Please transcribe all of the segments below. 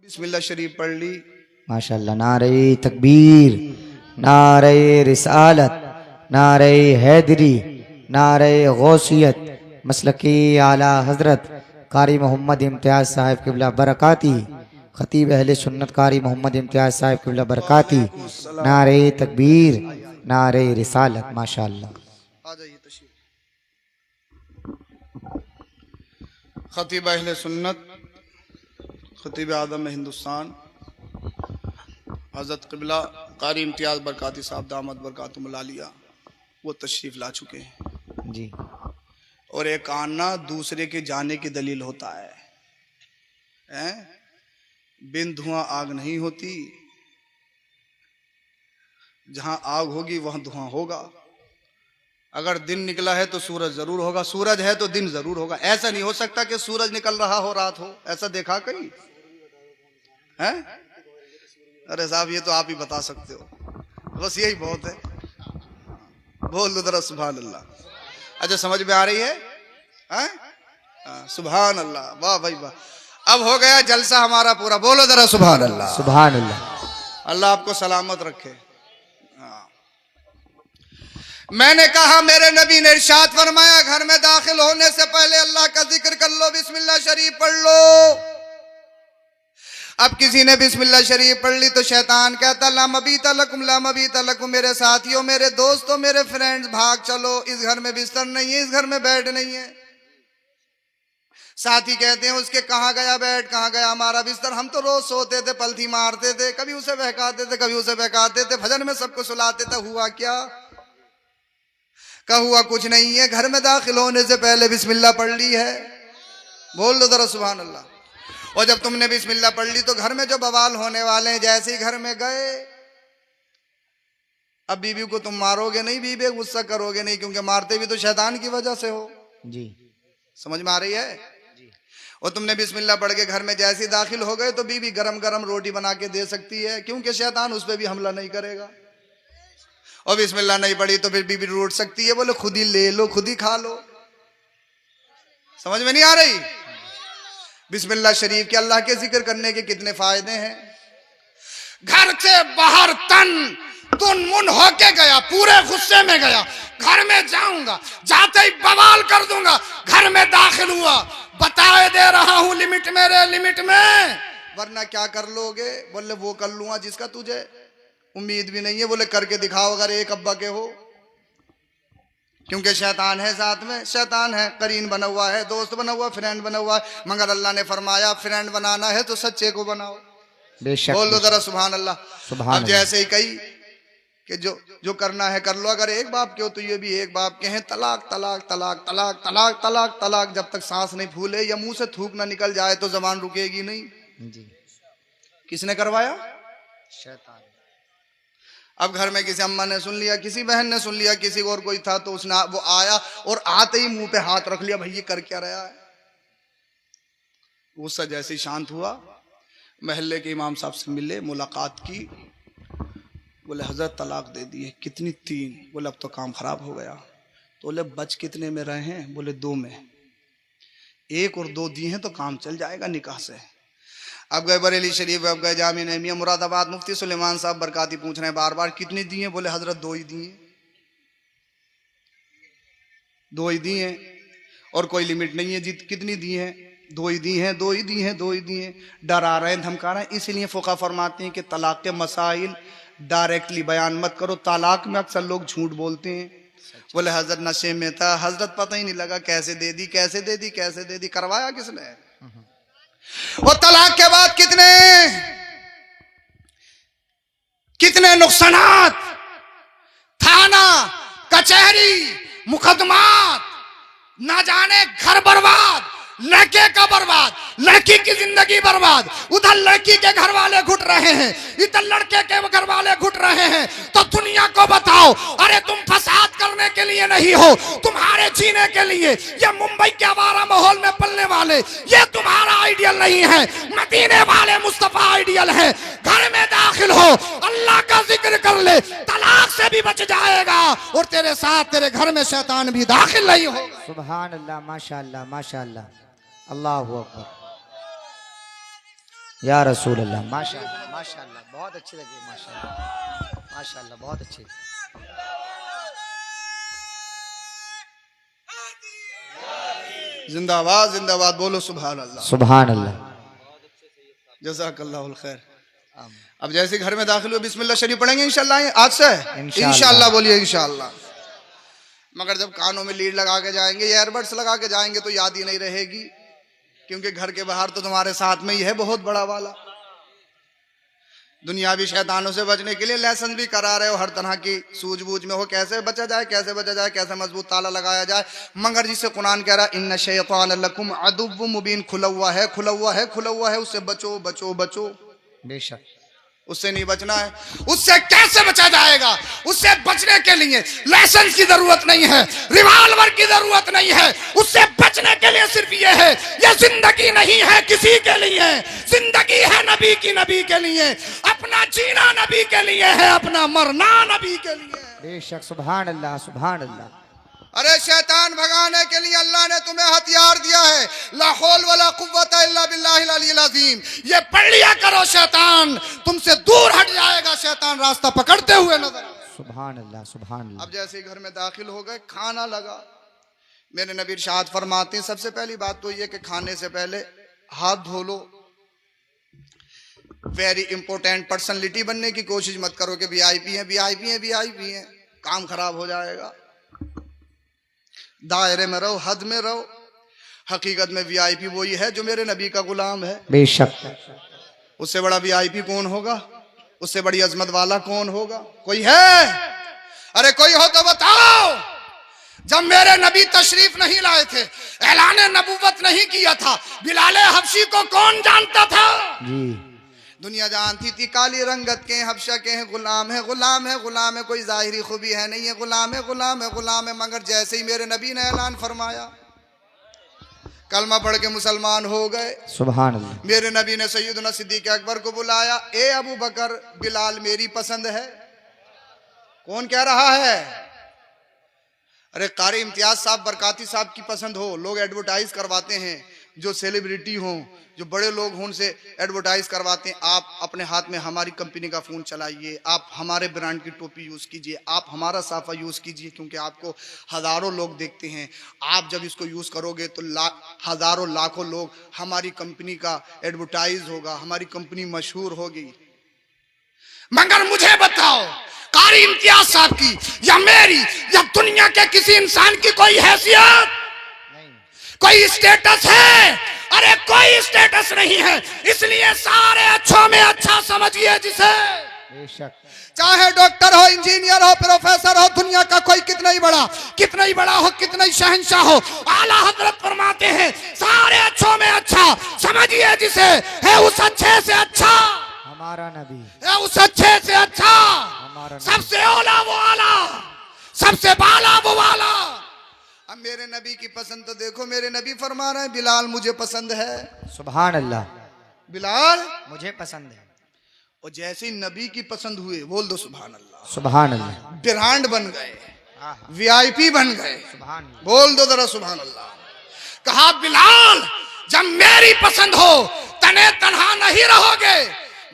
बिस्मिल्लाह शरीफ पढ़ ली। माशाल्लाह। नारे तकबीर, नारे रिसालत, नारे हैदरी, नारे गौसियत, मसलकी आला हजरत कारी मोहम्मद इम्तियाज साहिब किबला बरकाती, खतीब अहले सुन्नत कारी मोहम्मद इम्तियाज साहिब किबला बरकाती। नारे तकबीर, नारे रिसालत। माशाल्लाह। आ जाइए तशरीफ। खतीब अहले सुन्नत, खतीब आदम हिंदुस्तान हज़रत क़िबला कारी इम्तियाज़ बरकाती साहब दामद बरकातुहुमुल आलिया वो तशरीफ़ ला चुके हैं जी। और एक आना दूसरे के जाने की दलील होता है, हैं? बिन धुआं आग नहीं होती, जहां आग होगी वहां धुआं होगा। अगर दिन निकला है तो सूरज जरूर होगा, सूरज है तो दिन जरूर होगा। ऐसा नहीं हो सकता कि सूरज निकल रहा हो रात हो। ऐसा देखा कहीं है? अरे साहब ये तो आप ही बता सकते हो, बस यही बहुत है। बोल दो जरा सुभान अल्लाह। अच्छा समझ में आ रही है? सुभान अल्लाह, वाह भाई वाह। अब हो गया जलसा हमारा पूरा। बोलो जरा सुभान अल्लाह। सुभान अल्लाह। अल्लाह आपको सलामत रखे। मैंने कहा मेरे नबी ने इरशाद फरमाया घर में दाखिल होने से पहले अल्लाह का जिक्र कर लो, बिस्मिल्लाह शरीफ पढ़ लो। अब किसी ने बिस्मिल्लाह शरीफ पढ़ ली तो शैतान कहता ला मबीता लकुम, ला मबीता लकुम। मेरे साथियों, मेरे दोस्तों, मेरे फ्रेंड्स, भाग चलो, इस घर में बिस्तर नहीं है, इस घर में बेड नहीं है। साथी कहते हैं उसके कहाँ गया बेड, कहाँ गया हमारा बिस्तर? हम तो रोज सोते थे, पलथी मारते थे, कभी उसे बहकाते थे, कभी उसे बहकाते थे, फजर में सबको सुलाते थे। हुआ क्या? का हुआ कुछ नहीं है। घर में दाखिल होने से पहले बिस्मिल्लाह पढ़ ली है। बोल दो जरा सुभान अल्लाह। और जब तुमने बिस्मिल्लाह पढ़ ली तो घर में जो बवाल होने वाले हैं, जैसे ही घर में गए, अब बीबी को तुम मारोगे नहीं, बीबी गुस्सा करोगे नहीं, क्योंकि मारते भी तो शैतान की वजह से हो। जी। समझ में आ रही है? और तुमने बिस्मिल्लाह पढ़ के घर में जैसे ही दाखिल हो गए तो बीबी गरम गरम रोटी बना के दे सकती है, क्योंकि शैतान उस पर भी हमला नहीं करेगा। और बिस्मिल्लाह नहीं पढ़ी तो फिर बीबी रूठ सकती है, बोले खुद ही ले लो, खुद ही खा लो। समझ में नहीं आ रही? बिस्मिल्लाह शरीफ के अल्लाह के जिक्र करने के कितने फायदे हैं। घर से बाहर तन तुन मुन होके गया, पूरे गुस्से में गया, घर में जाऊंगा, जाते ही बवाल कर दूंगा। घर में दाखिल हुआ, बताए दे रहा हूं लिमिट मेरे लिमिट में, वरना क्या कर लोगे? बोले वो कर लूंगा जिसका तुझे उम्मीद भी नहीं है। बोले करके दिखाओ अगर एक अब्बा के हो, क्योंकि शैतान है साथ में, शैतान है, करीन बना हुआ है, दोस्त बना हुआ, फ्रेंड बना हुआ है। मगर अल्लाह ने फरमाया फ्रेंड बनाना है तो सच्चे को बनाओ। बेशक। बोल दो जरा सुभान अल्लाह। सुभान अब जैसे ही कही कि जो करना है कर लो। अगर एक बाप के हो तो ये भी एक बाप के हैं। तलाक तलाक तलाक तलाक तलाक तलाक तलाक, जब तक सांस नहीं फूले या मुंह से थूक ना निकल जाए तो जबान रुकेगी नहीं। जी। किसने करवाया? शैतान। अब घर में किसी अम्मा ने सुन लिया, किसी बहन ने सुन लिया, किसी और कोई था तो उसने वो आया और आते ही मुंह पे हाथ रख लिया, भाई ये कर क्या रहा है? गुस्सा जैसे ही शांत हुआ, महल्ले के इमाम साहब से मिले, मुलाकात की। बोले हजरत तलाक दे दी है। कितनी? 3। बोले अब तो काम खराब हो गया। तो बोले बच कितने में रहे हैं? बोले 2 में। 1 और 2 दी हैं तो काम चल जाएगा निकाह से। अब गए बरेली शरीफ, अब गए जामिया नहमिया मुरादाबाद, मुफ्ती सुलेमान साहब बरकाती पूछ रहे हैं बार बार कितनी दी हैं? बोले हजरत 2 ही दिए, 2 ही दी हैं और कोई लिमिट नहीं है जी कितनी दी हैं, 2 ही दी हैं, 2 ही दी हैं, 2 ही दी हैं। डरा रहे हैं, धमका रहे हैं। इसलिए फुका फरमाते हैं कि तलाक के मसाइल डायरेक्टली बयान मत करो। तलाक में अक्सर लोग झूठ बोलते हैं। बोले हजरत नशे में था, हजरत पता ही नहीं लगा कैसे दे दी, कैसे दे दी, कैसे दे दी। करवाया किसने? और तलाक के बाद कितने नुकसानात, थाना कचहरी मुकदमात, ना जाने घर बर्बाद, लड़के का बर्बाद, लड़की की जिंदगी बर्बाद। उधर लड़की के घर वाले घुट रहे हैं, इधर लड़के के घर वाले घुट रहे हैं। तो दुनिया को बताओ, अरे तुम फसाद करने के लिए नहीं हो, तुम्हारे जीने के लिए। ये मुंबई के आवारा माहौल में पलने वाले, ये तुम्हारा आइडियल नहीं है। मदीने वाले मुस्तफा आइडियल है। घर में दाखिल हो, अल्लाह का जिक्र कर ले, तलाक से भी बच जाएगा और तेरे साथ तेरे घर में शैतान भी दाखिल नहीं होगा। सुभान अल्लाह। माशाअल्लाह माशाअल्लाह। अल्लाहु अकबर। या रसूल अल्लाह। माशाअल्लाह माशाअल्लाह, बहुत अच्छे लगे, माशाअल्लाह माशाअल्लाह, बहुत अच्छे। जिंदाबाद जिंदाबाद, बोलो सुभान अल्लाह। सुभान अल्लाह। जज़ाकल्लाहुल खैर। आमीन। अब जैसे घर में दाखिल हुए बिस्मिल्लाह शरीफ पढ़ेंगे इंशाल्लाह, आज से इंशाल्लाह। इंशाल्लाह बोलिए इंशाल्लाह। मगर जब कानों में लीड लगा के जाएंगे, ईयरबड्स लगा के जाएंगे तो याद ही नहीं रहेगी, क्योंकि घर के बाहर तो तुम्हारे साथ में ही है बहुत बड़ा वाला। दुनियावी शैतानों से बचने के लिए लेसन भी करा रहे हो, हर तरह की सूझबूझ में हो, कैसे बचा जाए, कैसे बचा जाए, कैसे मजबूत ताला लगाया जाए। मगर जिसे कुरान कह रहा है इन्न शैतान लकुम अदुव्वुम मुबीन, खुला हुआ है खुला हुआ है खुला हुआ है, उससे बचो बचो बचो। बेशक उससे नहीं बचना है। उससे कैसे बचा जाएगा? उससे बचने के लिए लाइसेंस की जरूरत नहीं है, रिवॉल्वर की जरूरत नहीं है। उससे बचने के लिए सिर्फ ये है, ये जिंदगी नहीं है किसी के लिए, जिंदगी है नबी की, नबी के लिए। अपना जीना नबी के लिए है, अपना मरना नबी के लिए। बेशक, सुभान अल्लाह सुभान अल्लाह। अरे शैतान भगाने के लिए अल्लाह ने तुम्हें हथियार दिया है, ला हौल वला कुव्वता इल्ला बिल्लाहिल अलील अज़ीम। ये पढ़ लिया करो, शैतान तुमसे दूर हट जाएगा, शैतान रास्ता पकड़ते हुए नजर। सुभान अल्लाह सुभान अल्लाह। अब जैसे ही घर में दाखिल हो गए, खाना लगा। मेरे नबी इरशाद फरमाते हैं सबसे पहली बात तो ये कि खाने से पहले हाथ धो लो। वेरी इंपॉर्टेंट, पर्सनैलिटी बनने की कोशिश मत करो कि वीआईपी है वीआईपी है वीआईपी है, काम खराब हो जाएगा। दायरे में रहो, हद में रहो। हकीकत में वीआईपी वही है जो मेरे नबी का गुलाम है। बेशक। उससे बड़ा वीआईपी कौन होगा? उससे बड़ी अजमत वाला कौन होगा? कोई है? अरे कोई हो तो बताओ। जब मेरे नबी तशरीफ नहीं लाए थे, ऐलान नबूवत नहीं किया था, बिलाल हबशी को कौन जानता था? जी। दुनिया जानती थी काली रंगत के हबशा के हैं, गुलाम है गुलाम है गुलाम है, कोई जाहिरी खूबी है नहीं है, गुलाम है गुलाम है गुलाम है। मगर जैसे ही मेरे नबी ने ऐलान फरमाया, कलमा पढ़ के मुसलमान हो गए। सुभान अल्लाह। मेरे नबी ने सैयदना सिद्दीक अकबर को बुलाया, ए अबू बकर, बिलाल मेरी पसंद है। कौन कह रहा है? अरे कारी इम्तियाज साहब बरकाती साहब की पसंद हो। लोग एडवर्टाइज करवाते हैं, जो सेलिब्रिटी हों, जो बड़े लोग हों, उनसे एडवर्टाइज करवाते हैं, आप अपने हाथ में हमारी कंपनी का फ़ोन चलाइए, आप हमारे ब्रांड की टोपी यूज़ कीजिए, आप हमारा साफ़ा यूज़ कीजिए, क्योंकि आपको हज़ारों लोग देखते हैं। आप जब इसको यूज़ करोगे तो हज़ारों लाखों लोग, हमारी कंपनी का एडवर्टाइज होगा, हमारी कंपनी मशहूर होगी। मगर मुझे बताओ, कारी इम्तियाज साहब की या मेरी या दुनिया के किसी इंसान की कोई हैसियत, कोई स्टेटस है? अरे कोई स्टेटस नहीं है। इसलिए सारे अच्छों में अच्छा समझिए जिसे। बेशक। चाहे डॉक्टर हो, इंजीनियर हो, प्रोफेसर हो, दुनिया का कोई कितना ही बड़ा हो, कितना ही शहंशाह हो, आला हजरत फरमाते हैं सारे अच्छों में अच्छा समझिए जिसे, है उस अच्छे से अच्छा हमारा नबी, है उस अच्छे से अच्छा हमारा नबी। सबसे ओला वो आला, सबसे बाला वो वाला। अब मेरे नबी की पसंद तो देखो, मेरे नबी फरमा रहे हैं बिलाल मुझे पसंद है। सुभान अल्लाह। बिलाल मुझे पसंद है। और जैसे ही नबी की पसंद हुए, बोल दो सुभान अल्लाह। सुभान अल्लाह। ब्रांड बन गए, वीआईपी बन गए। सुभान अल्लाह। बोल दो जरा सुभान अल्लाह। कहा बिलाल जब मेरी पसंद हो तने तन्हा नहीं रहोगे।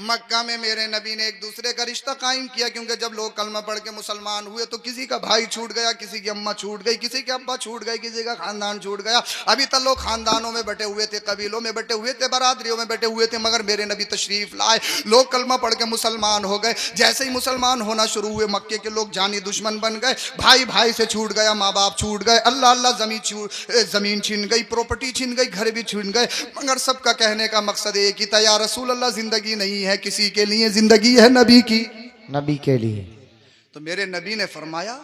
मक्का में मेरे नबी ने एक दूसरे का रिश्ता कायम किया, क्योंकि जब लोग कलमा पढ़ के मुसलमान हुए तो किसी का भाई छूट गया, किसी की अम्मा छूट गई, किसी के अब्बा छूट गए, किसी का खानदान छूट गया। अभी तक लोग खानदानों में बटे हुए थे, कबीलों में बटे हुए थे, बरादरियों में बटे हुए थे। मगर मेरे नबी तशरीफ लाए, लोग कलमा पढ़ के मुसलमान हो गए। जैसे ही मुसलमान होना शुरू हुए, मक्के के लोग जानी दुश्मन बन गए। भाई भाई से छूट गया, माँ बाप छूट गए, अल्लाह अल्लाह जमीन छीन गई, प्रॉपर्टी छीन गई, घर भी छीन गए। मगर सबका कहने का मकसद एक ही था, या रसूल अल्लाह जिंदगी नहीं है किसी के लिए, जिंदगी है नबी की, नबी के लिए। तो मेरे नबी ने फरमाया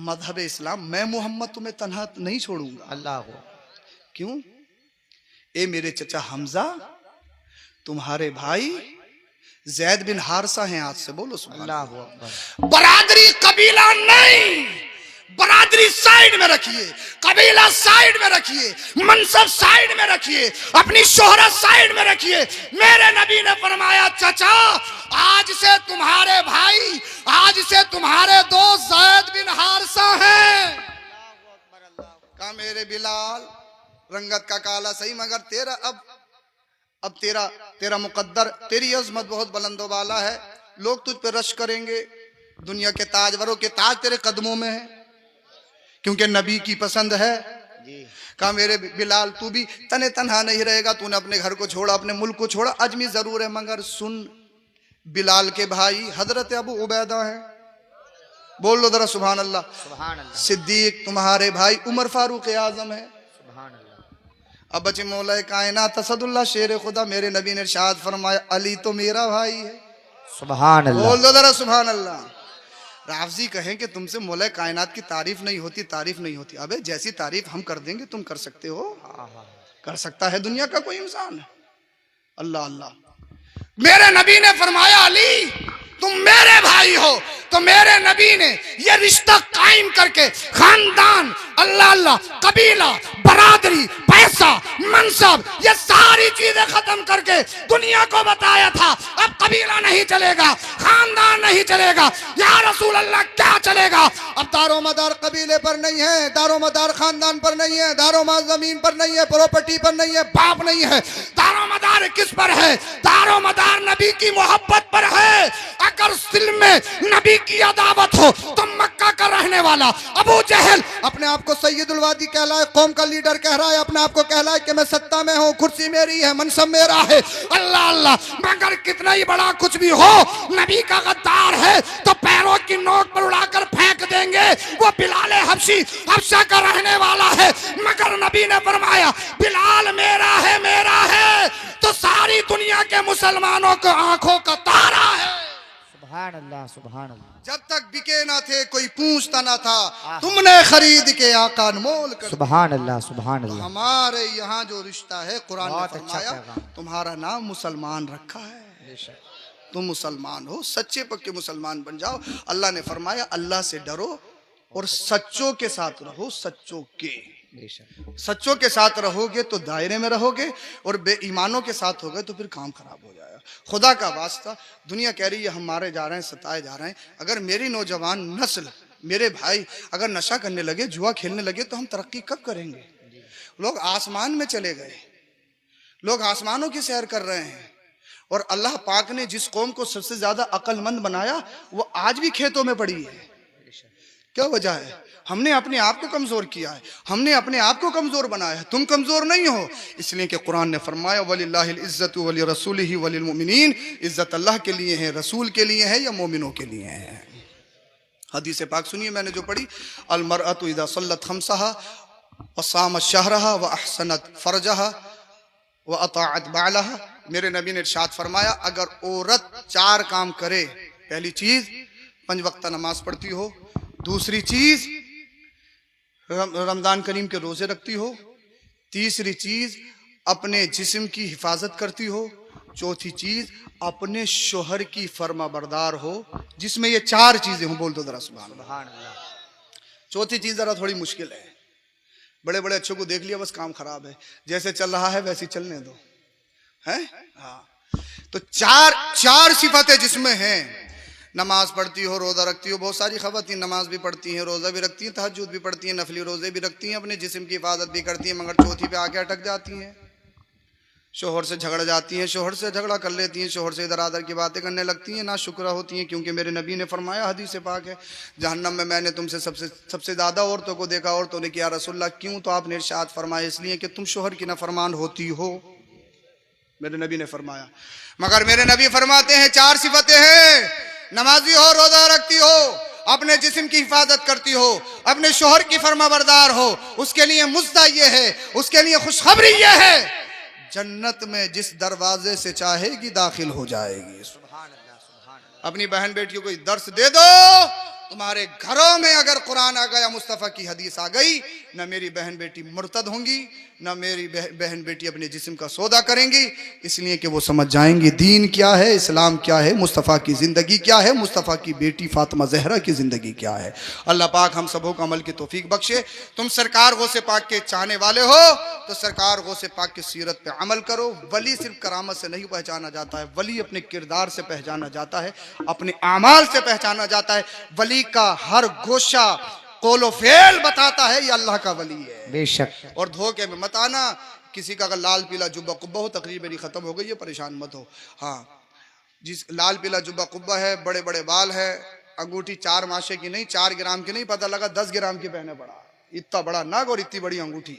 मजहब इस्लाम, मैं मोहम्मद तुम्हें तन्हा नहीं छोड़ूंगा। अल्लाह को क्यों? ए मेरे चचा हमजा, तुम्हारे भाई जैद बिन हारसा हैं आज से। बोलो सुभान अल्लाह। बरादरी कबीला नहीं, बरादरी साइड में रखिए, कबीला साइड में रखिए, मनसब साइड में रखिए, अपनी शोहरत साइड में रखिए। मेरे नबी ने फरमाया चचा आज से तुम्हारे भाई, आज से तुम्हारे दोस्त जैद बिन हारसा हैं। कहा मेरे बिलाल रंगत का काला सही, मगर तेरा अब अब तेरा मुकद्दर, तेरी अजमत बहुत बुलंदो वाला है, लोग तुझ पे रश करेंगे, दुनिया के ताजवरों के ताज तेरे कदमों में है, क्योंकि नबी की पसंद है। कहा मेरे बिलाल तू भी तने तनहा नहीं रहेगा, तूने अपने घर को छोड़ा, अपने मुल्क को छोड़ा, अजमी जरूर है, मगर सुन बिलाल के भाई हजरत अबू उबैदा है, बोल लो जरा सुभान अल्लाह। सुभान अल्लाह, सिद्दीक तुम्हारे भाई उमर फारूक आजम है। सुभान अल्लाह, अब बचे मौला कायनात असदुल्लाह शेर खुदा, मेरे नबी ने इरशाद फरमाया अली तो मेरा भाई है। सुभान अल्लाह, बोल दो जरा सुभान अल्लाह। राफजी कहें कि तुमसे मौला कायनात की तारीफ नहीं होती, तारीफ नहीं होती। अबे जैसी तारीफ हम कर देंगे तुम कर सकते हो? कर सकता है दुनिया का कोई इंसान? अल्लाह अल्लाह। मेरे नबी ने फरमाया अली तुम मेरे भाई हो, तो मेरे नबी ने ये रिश्ता कायम करके खानदान, अल्लाह अल्लाह, कबीला, बरादरी, पैसा, मनसब, ये सारी चीजें खत्म करके दुनिया को बताया था अब कबीला नहीं चलेगा, खानदान नहीं चलेगा, या रसूल अल्लाह क्या चलेगा? अब दारो मदार कबीले पर नहीं है, दारो मदार खानदान पर नहीं है, दारो मदार जमीन पर नहीं है, प्रॉपर्टी पर नहीं है, बाप नहीं है, दारो मदार किस पर है? दारो मदार नबी की मोहब्बत पर है। अगर दिल में नबी की अदावत हो तो मक्का का रहने वाला अबू जहल अपने आप को सैयदुल वादी कहलाए, कौम का लीडर कह रहा है, अपने आप को कहलाए कि मैं सत्ता में हूँ, कुर्सी मेरी है, मनसब मेरा है, अल्लाह अल्लाह, मगर कितना ही बड़ा कुछ भी हो, नबी का गद्दार है तो पैरों की नोक पर उड़ाकर फेंक देंगे। वो बिलाल हबशी हबशा का रहने वाला है, मगर नबी ने फरमाया बिलाल मेरा है तो सारी दुनिया के मुसलमानों को आंखों का तारा है। सुभान अल्लाह, सुभान अल्लाह, जब तक बिके ना थे कोई पूछता ना था, तुमने खरीद के आका अनमोल कर। सुभान अल्लाह, सुभान अल्लाह। हमारे यहाँ जो रिश्ता है कुरान ने बहुत अच्छा फरमाया पैगाम। तुम्हारा नाम मुसलमान रखा है, तुम मुसलमान हो, सच्चे पक्के मुसलमान बन जाओ। अल्लाह ने फरमाया अल्लाह से डरो और सच्चों के साथ रहो, सच्चों के सच्चों के साथ रहोगे तो दायरे में रहोगे, और बेईमानों के साथ होगे तो फिर काम खराब हो जाएगा। खुदा का वास्ता, दुनिया कह रही है हम मारे जा रहे हैं, सताए जा रहे हैं, अगर मेरी नौजवान नस्ल, मेरे भाई अगर नशा करने लगे, जुआ खेलने लगे तो हम तरक्की कब करेंगे? लोग आसमान में चले गए, लोग आसमानों की सैर कर रहे हैं, और अल्लाह पाक ने जिस कौम को सबसे ज्यादा अक्लमंद बनाया वो आज भी खेतों में पड़ी है। क्या वजह है? हमने अपने आप को कमजोर किया है, हमने अपने आप को कमजोर बनाया है। तुम कमजोर नहीं हो, इसलिए कि कुरान ने फरमाया वलिल्लाहिल इज्जतु वली रसूलिही वलिल मुमिनीन, इज्जत अल्लाह के लिए है, रसूल के लिए है, या मोमिनों के लिए है। हदीस पाक सुनिए मैंने जो पढ़ी, अल मरअतु इज़ा सल्लत खमसहा व सामत शहरहा व अहसनत फरजहा व अताअत बालहा। मेरे नबी ने इरशाद फरमाया अगर औरत 4 काम करे, पहली चीज 5 वक्त नमाज पढ़ती हो, दूसरी चीज रमजान करीम के रोजे रखती हो, तीसरी चीज अपने जिस्म की हिफाजत करती हो, चौथी चीज अपने शोहर की फर्मा बरदार हो, जिसमें ये 4 चीजें हो। बोल दो जरा सुभान अल्लाह। चौथी चीज जरा थोड़ी मुश्किल है, बड़े बड़े अच्छों को देख लिया बस काम खराब है, जैसे चल रहा है वैसे चलने दो, है? हाँ, तो चार सिफतें जिसमें हैं, नमाज पढ़ती हो, रोज़ा रखती हो, बहुत सारी खवातीन नमाज भी पढ़ती हैं, रोज़ा भी रखती हैं, तहज्जुद भी पढ़ती हैं, नफली रोज़े भी रखती हैं, अपने जिस्म की हिफाजत भी करती हैं, मगर चौथी पे आके अटक जाती हैं, शोहर से झगड़ जाती हैं, शोहर से झगड़ा कर लेती हैं, शोहर से इधर आधर की बातें करने लगती हैं, ना शुक्र होती हैं, क्योंकि मेरे नबी ने फरमाया, हदीस पाक है, जहन्नम में मैंने तुमसे सबसे ज़्यादा औरतों को देखा। औरतों ने किया रसूलल्लाह क्यों? तो आपने इरशाद फरमाया इसलिए कि तुम शोहर की नाफरमान होती हो, मेरे नबी ने फरमाया। मगर मेरे नबी फरमाते हैं 4 सिफतें हैं, नमाजी हो, रोजा रखती हो, अपने जिस्म की हिफाजत करती हो, अपने शोहर की फरमाबरदार हो, उसके लिए मुज्जा ये है, उसके लिए खुशखबरी ये है, जन्नत में जिस दरवाजे से चाहेगी दाखिल हो जाएगी। अपनी बहन बेटियों को दर्स दे दो, तुम्हारे घरों में अगर कुरान आ गया, मुस्तफ़ा की हदीस आ गई, ना मेरी बहन बेटी मुर्तद होंगी, ना मेरी बहन बेटी अपने जिस्म का सौदा करेंगी, इसलिए कि वो समझ जाएंगी दीन क्या है, इस्लाम क्या है, मुस्तफ़ा की ज़िंदगी क्या है, मुस्तफ़ा की बेटी फातिमा ज़हरा की ज़िंदगी क्या है। अल्लाह पाक हम सबों को अमल की तौफीक बख्शे। तुम सरकार गौसे पाक के चाहने वाले हो तो सरकार गौसे पाक की सीरत पे अमल करो। वली सिर्फ करामत से नहीं पहचाना जाता है, वली अपने किरदार से पहचाना जाता है, अपने आमाल से पहचाना जाता है। वली का हर गोशा कौलो फेल बताता है ये अल्लाह का वली है। बेशक। और धोखे में मत आना किसी का अगर लाल पीला जुब्बा कुब्बा हो, तकरीर मेरी खत्म हो गई है, परेशान मत हो। हाँ, जिस लाल पीला जुब्बा कुब्बा है, बड़े बड़े बाल है, अंगूठी 4 माशे की नहीं, 4 ग्राम की नहीं, पता लगा 10 ग्राम की पहने पड़ा, इतना बड़ा नग और इतनी बड़ी अंगूठी।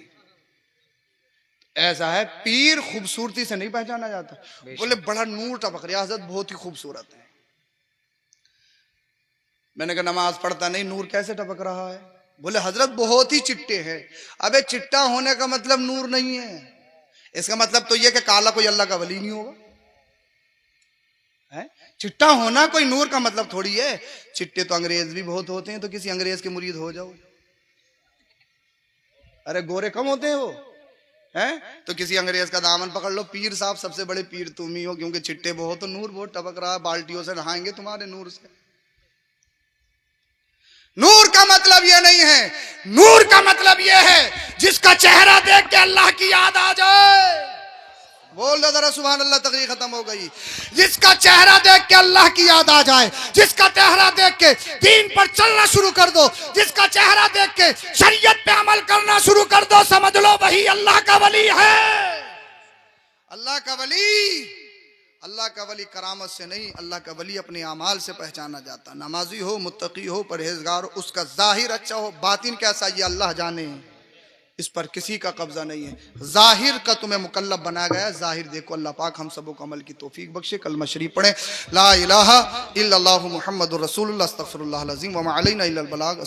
ऐसा है, पीर खूबसूरती से नहीं पहचाना जाता। बोले बड़ा नूर टपक रहा, हजरत बहुत ही खूबसूरत है। मैंने कहा नमाज पढ़ता नहीं, नूर कैसे टपक रहा है? बोले हजरत बहुत ही चिट्टे हैं। अबे चिट्टा होने का मतलब नूर नहीं है, इसका मतलब तो यह कि काला कोई अल्लाह का वली नहीं होगा है? चिट्टा होना कोई नूर का मतलब थोड़ी है। चिट्टे तो अंग्रेज भी बहुत होते हैं, तो किसी अंग्रेज के मुरीद हो जाओ। अरे गोरे कम होते हैं वो हैं, तो किसी अंग्रेज का दामन पकड़ लो, पीर साहब सबसे बड़े पीर तुम ही हो, क्योंकि चिट्टे बहुत तो नूर बहुत टपक रहा है, बाल्टियों से नहाएंगे तुम्हारे नूर से। नूर का मतलब यह नहीं है, नूर का मतलब यह है जिसका चेहरा देख के अल्लाह की याद आ जाए। बोल दो जरा सुभान अल्लाह, तकरीर खत्म हो गई। जिसका चेहरा देख के अल्लाह की याद आ जाए, जिसका चेहरा देख के दीन पर चलना शुरू कर दो, जिसका चेहरा देख के शरीयत पे अमल करना शुरू कर दो, समझ लो वही अल्लाह का वली है। अल्लाह का वली, अल्लाह का वली करामत से नहीं, अल्लाह का वली अपने अमाल से पहचाना जाता। नमाजी हो, मुत्तकी हो, परहेजगार हो, उसका जाहिर अच्छा हो, बातिन कैसा ये अल्लाह जाने, इस पर किसी का कब्जा नहीं है। जाहिर का तुम्हें मुकल्लफ बनाया गया है, जाहिर देखो। अल्लाह पाक हम सबको अमल की तौफीक बख्शे। कलमा शरीफ पढ़े, ला इलाहा इल्लल्लाहु मुहम्मदुर रसूलुल्लाह, अस्तगफिरुल्लाह अल अज़ीम व मा अलैना इल्लल बलाग।